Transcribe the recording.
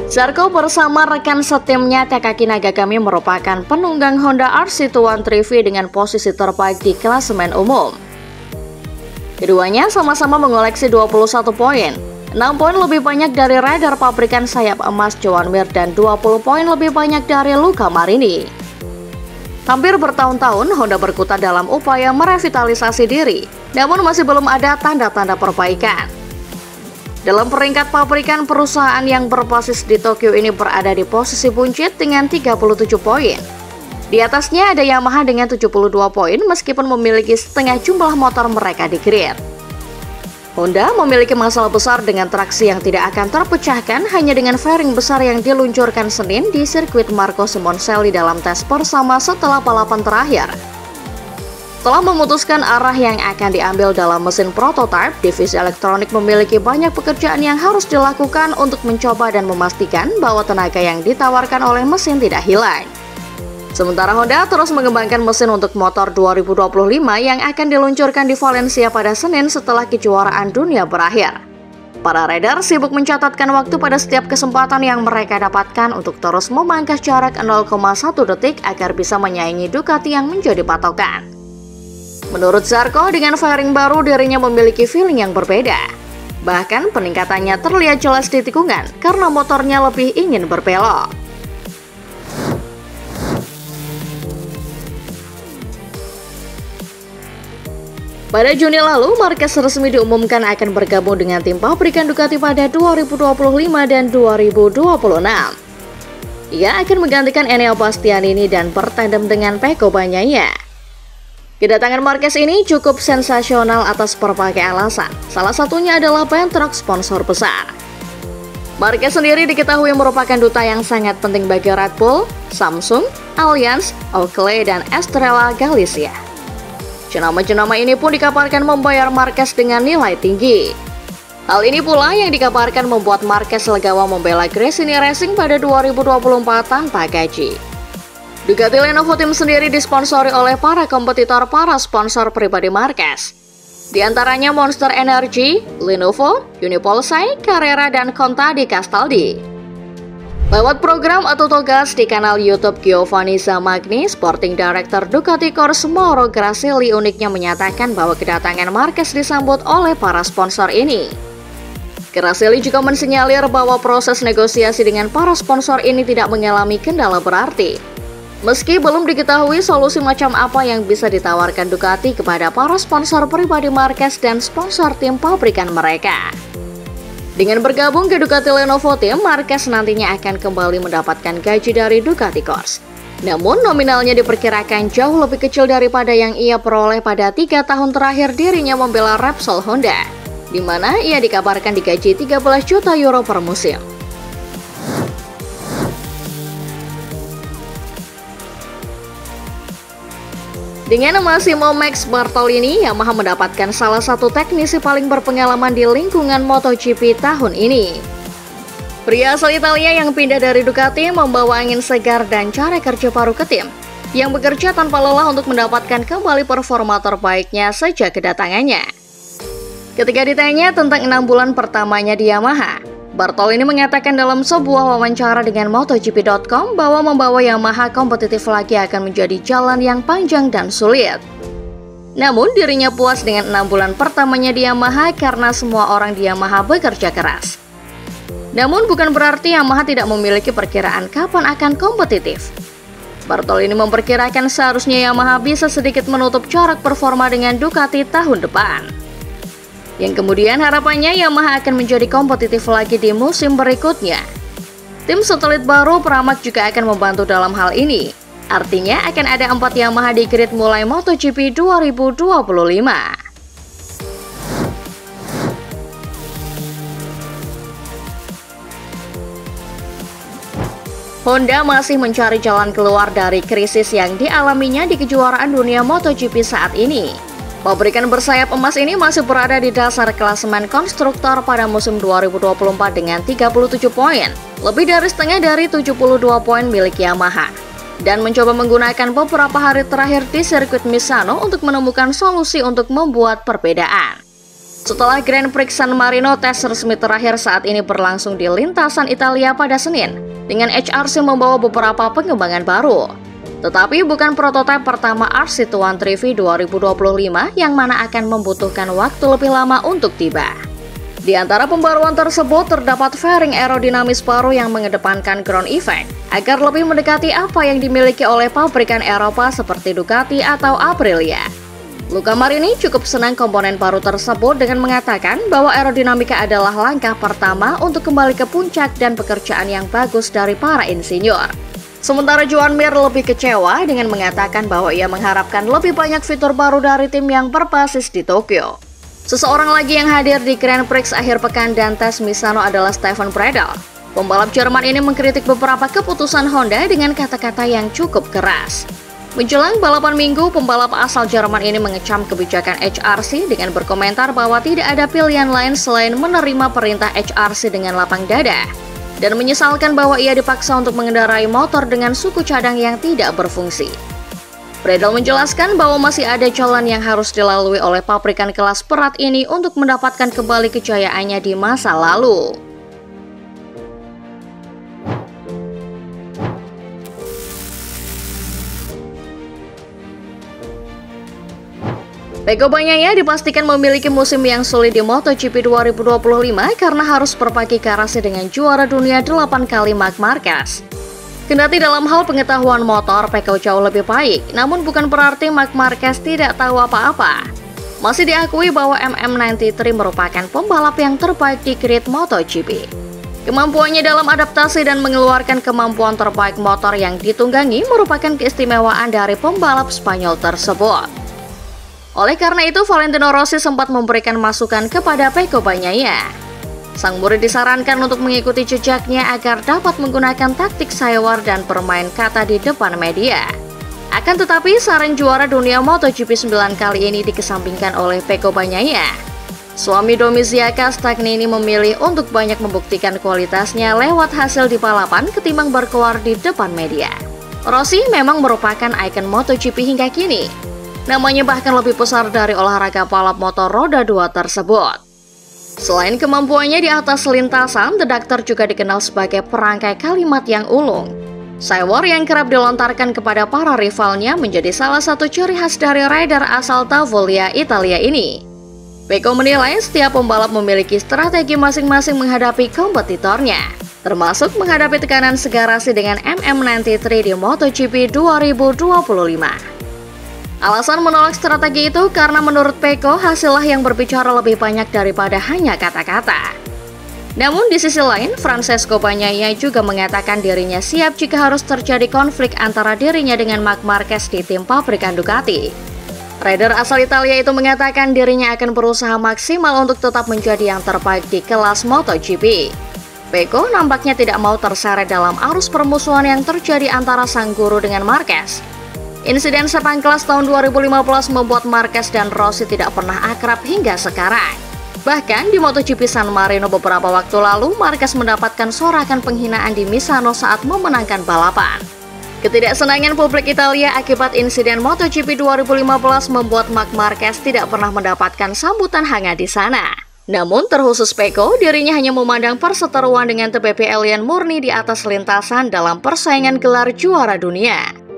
Zarko bersama rekan setimnya Takaki Nagagami merupakan penunggang Honda RC213V dengan posisi terbaik di klasemen umum. Keduanya sama-sama mengoleksi 21 poin, 6 poin lebih banyak dari rider pabrikan sayap emas Joan Mir dan 20 poin lebih banyak dari Luca Marini. Hampir bertahun-tahun Honda berkutat dalam upaya merevitalisasi diri, namun masih belum ada tanda-tanda perbaikan. Dalam peringkat pabrikan, perusahaan yang berbasis di Tokyo ini berada di posisi buncit dengan 37 poin. Di atasnya ada Yamaha dengan 72 poin meskipun memiliki setengah jumlah motor mereka di grid. Honda memiliki masalah besar dengan traksi yang tidak akan terpecahkan hanya dengan fairing besar yang diluncurkan Senin di sirkuit Marco Simoncelli dalam tes bersama setelah balapan terakhir. Setelah memutuskan arah yang akan diambil dalam mesin prototipe, divisi elektronik memiliki banyak pekerjaan yang harus dilakukan untuk mencoba dan memastikan bahwa tenaga yang ditawarkan oleh mesin tidak hilang. Sementara Honda terus mengembangkan mesin untuk motor 2025 yang akan diluncurkan di Valencia pada Senin setelah kejuaraan dunia berakhir. Para rider sibuk mencatatkan waktu pada setiap kesempatan yang mereka dapatkan untuk terus memangkas jarak 0,1 detik agar bisa menyaingi Ducati yang menjadi patokan. Menurut Zarko, dengan fairing baru dirinya memiliki feeling yang berbeda. Bahkan peningkatannya terlihat jelas di tikungan karena motornya lebih ingin berbelok. Pada Juni lalu, Marquez resmi diumumkan akan bergabung dengan tim pabrikan Ducati pada 2025 dan 2026. Ia akan menggantikan Enea Bastianini dan bertandem dengan Pecco Bagnaia. Kedatangan Marquez ini cukup sensasional atas berbagai alasan. Salah satunya adalah bentrok sponsor besar. Marquez sendiri diketahui merupakan duta yang sangat penting bagi Red Bull, Samsung, Allianz, Oakley, dan Estrella Galicia. Jenama-jenama ini pun dikabarkan membayar Marquez dengan nilai tinggi. Hal ini pula yang dikabarkan membuat Marquez legawa membela Gresini Racing pada 2024 tanpa gaji. Ducati Lenovo Team sendiri disponsori oleh para kompetitor para sponsor pribadi Marquez. Di antaranya Monster Energy, Lenovo, Unipolsai, Carrera, dan Contadi Castaldi. Lewat program Autotogas di kanal YouTube Giovanni Zamagni, Sporting Director Ducati Corse Mauro Grasselli uniknya menyatakan bahwa kedatangan Marquez disambut oleh para sponsor ini. Grasselli juga mensinyalir bahwa proses negosiasi dengan para sponsor ini tidak mengalami kendala berarti. Meski belum diketahui solusi macam apa yang bisa ditawarkan Ducati kepada para sponsor pribadi Marquez dan sponsor tim pabrikan mereka. Dengan bergabung ke Ducati Lenovo Team, Marquez nantinya akan kembali mendapatkan gaji dari Ducati Corse. Namun nominalnya diperkirakan jauh lebih kecil daripada yang ia peroleh pada 3 tahun terakhir dirinya membela Repsol Honda, di mana ia dikabarkan digaji 13 juta euro per musim. Dengan Massimo Max Bartolini, Yamaha mendapatkan salah satu teknisi paling berpengalaman di lingkungan MotoGP tahun ini. Pria asal Italia yang pindah dari Ducati membawa angin segar dan cara kerja baru ke tim, yang bekerja tanpa lelah untuk mendapatkan kembali performa terbaiknya sejak kedatangannya. Ketika ditanya tentang 6 bulan pertamanya di Yamaha, Bartolini mengatakan dalam sebuah wawancara dengan MotoGP.com bahwa membawa Yamaha kompetitif lagi akan menjadi jalan yang panjang dan sulit. Namun dirinya puas dengan 6 bulan pertamanya di Yamaha karena semua orang di Yamaha bekerja keras. Namun bukan berarti Yamaha tidak memiliki perkiraan kapan akan kompetitif. Bartolini memperkirakan seharusnya Yamaha bisa sedikit menutup corak performa dengan Ducati tahun depan. Yang kemudian harapannya Yamaha akan menjadi kompetitif lagi di musim berikutnya. Tim satelit baru Pramac juga akan membantu dalam hal ini. Artinya akan ada 4 Yamaha di grid mulai MotoGP 2025. Honda masih mencari jalan keluar dari krisis yang dialaminya di kejuaraan dunia MotoGP saat ini. Pabrikan bersayap emas ini masih berada di dasar klasemen konstruktor pada musim 2024 dengan 37 poin, lebih dari setengah dari 72 poin milik Yamaha, dan mencoba menggunakan beberapa hari terakhir di sirkuit Misano untuk menemukan solusi untuk membuat perbedaan. Setelah Grand Prix San Marino, tes resmi terakhir saat ini berlangsung di lintasan Italia pada Senin, dengan HRC membawa beberapa pengembangan baru. Tetapi bukan prototipe pertama RC213V 2025 yang mana akan membutuhkan waktu lebih lama untuk tiba. Di antara pembaruan tersebut terdapat fairing aerodinamis baru yang mengedepankan ground effect agar lebih mendekati apa yang dimiliki oleh pabrikan Eropa seperti Ducati atau Aprilia. Luca Marini cukup senang komponen baru tersebut dengan mengatakan bahwa aerodinamika adalah langkah pertama untuk kembali ke puncak dan pekerjaan yang bagus dari para insinyur. Sementara Joan Mir lebih kecewa dengan mengatakan bahwa ia mengharapkan lebih banyak fitur baru dari tim yang berbasis di Tokyo. Seseorang lagi yang hadir di Grand Prix akhir pekan dan tes Misano adalah Stefan Bradl. Pembalap Jerman ini mengkritik beberapa keputusan Honda dengan kata-kata yang cukup keras. Menjelang balapan Minggu, pembalap asal Jerman ini mengecam kebijakan HRC dengan berkomentar bahwa tidak ada pilihan lain selain menerima perintah HRC dengan lapang dada, dan menyesalkan bahwa ia dipaksa untuk mengendarai motor dengan suku cadang yang tidak berfungsi. Bradl menjelaskan bahwa masih ada jalan yang harus dilalui oleh pabrikan kelas berat ini untuk mendapatkan kembali kejayaannya di masa lalu. Pecco Bagnaia dipastikan memiliki musim yang sulit di MotoGP 2025 karena harus berbagi garasi dengan juara dunia 8 kali Marc Marquez. Kendati dalam hal pengetahuan motor, Pecco jauh lebih baik, namun bukan berarti Marc Marquez tidak tahu apa-apa. Masih diakui bahwa MM93 merupakan pembalap yang terbaik di grid MotoGP. Kemampuannya dalam adaptasi dan mengeluarkan kemampuan terbaik motor yang ditunggangi merupakan keistimewaan dari pembalap Spanyol tersebut. Oleh karena itu, Valentino Rossi sempat memberikan masukan kepada Pecco Bagnaia. Sang murid disarankan untuk mengikuti jejaknya agar dapat menggunakan taktik sayawar dan bermain kata di depan media. Akan tetapi, saran juara dunia MotoGP 9 kali ini dikesampingkan oleh Pecco Bagnaia. Suami Domiziaka Stagnini memilih untuk banyak membuktikan kualitasnya lewat hasil di balapan ketimbang berkeluar di depan media. Rossi memang merupakan ikon MotoGP hingga kini. Namanya bahkan lebih besar dari olahraga balap motor roda 2 tersebut. Selain kemampuannya di atas lintasan, The Doctor juga dikenal sebagai perangkai kalimat yang ulung. Sayawar yang kerap dilontarkan kepada para rivalnya menjadi salah satu ciri khas dari rider asal Tavolia, Italia ini. Pecco menilai setiap pembalap memiliki strategi masing-masing menghadapi kompetitornya, termasuk menghadapi tekanan segarasi dengan MM93 di MotoGP 2025. Alasan menolak strategi itu karena menurut Pecco hasillah yang berbicara lebih banyak daripada hanya kata-kata. Namun di sisi lain, Francesco Bagnaia juga mengatakan dirinya siap jika harus terjadi konflik antara dirinya dengan Marc Marquez di tim pabrikan Ducati. Rider asal Italia itu mengatakan dirinya akan berusaha maksimal untuk tetap menjadi yang terbaik di kelas MotoGP. Pecco nampaknya tidak mau terseret dalam arus permusuhan yang terjadi antara sang guru dengan Marquez. Insiden sepang kelas tahun 2015 membuat Marquez dan Rossi tidak pernah akrab hingga sekarang. Bahkan di MotoGP San Marino beberapa waktu lalu, Marquez mendapatkan sorakan penghinaan di Misano saat memenangkan balapan. Ketidaksenangan publik Italia akibat insiden MotoGP 2015 membuat Marc Marquez tidak pernah mendapatkan sambutan hangat di sana. Namun terkhusus Pecco, dirinya hanya memandang perseteruan dengan TBP alien murni di atas lintasan dalam persaingan gelar juara dunia.